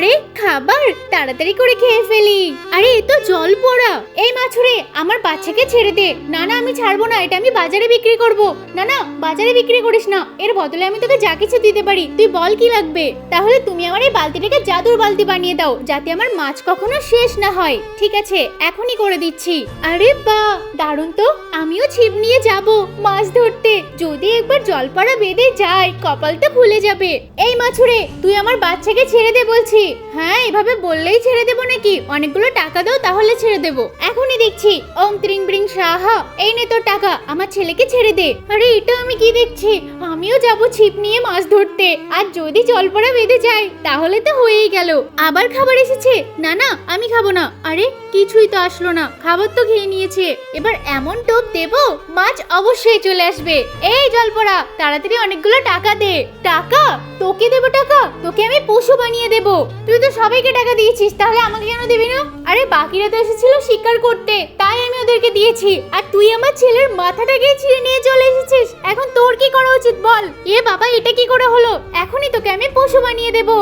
আরে খাবার তাড়াতাড়ি করে খেয়ে ফেলি। আরে এ তো জল পড়া। এই মাছুরে আমার বাচ্চাকে ছেড়ে দে। না না আমি ছাড়বো না, এটা আমি বাজারে বিক্রি করব। না না বাজারে বিক্রি করিস না, এর বদলে আমি তোকে যা কিছু দিতে পারি। তুই বল কি লাগবে। তাহলে তুমি আমার এই বালতিটাকে জাদুর বালতি বানিয়ে দাও, যাতে আমার মাছ কখনো শেষ না হয়। ঠিক আছে এখনই করে দিচ্ছি। আরে বাহ দারুণ তো, আমিও ছিপ নিয়ে যাব মাছ ধরতে। যদি একবার জলপড়া বেঁধে যায় কপালটা খুলে যাবে। এই মাছুরে তুই আমার বাচ্চাকে ছেড়ে দে বলছি। হ্যাঁ এভাবে বললেই ছেড়ে দেবো নাকি? অনেকগুলো টাকা দাও তাহলে ছেড়ে দেবো। এখনই দেখছি। ওম ত্রিং ব্রিং সাহা, এই নে তোর টাকা, আমার ছেলেকে ছেড়ে দে। আরে এটা আমি কি দেখছি, আমিও যাব ছিপ নিয়ে মাছ ধরতে। আর যদি জলপড়া বেঁধে যায় তাহলে তো হয়েই গেল। আবার খাবার এসেছে। না না আমি খাবো না। আরে কিছুই তো আসলো না, খাবার তো খেয়ে নিয়েছে। এবার এমন টোপ দেবো মাছ অবশ্যই চলে আসবে। এই জলপড়া তাড়াতাড়ি অনেকগুলো টাকা দে। টাকা? তোকে দেবো টাকা? তোকে আমি পশু বানিয়ে দেবো। তুই তো সবাইকে টাকা দিয়েছিস, তাহলে আমাকে কেন দিবি না? আরে বাকিরা তো এসেছিল শিকার করতে, তাই আমি ওদেরকে দিয়েছি। আর তুই আমার ছেলের মাথাটাকে ছিঁড়ে নিয়ে চলে এসেছিস। এখন তোর কি করা উচিত বল? এ বাবা এটা কি করে হলো? এখনই তোকে আমি পশু বানিয়ে দেবো।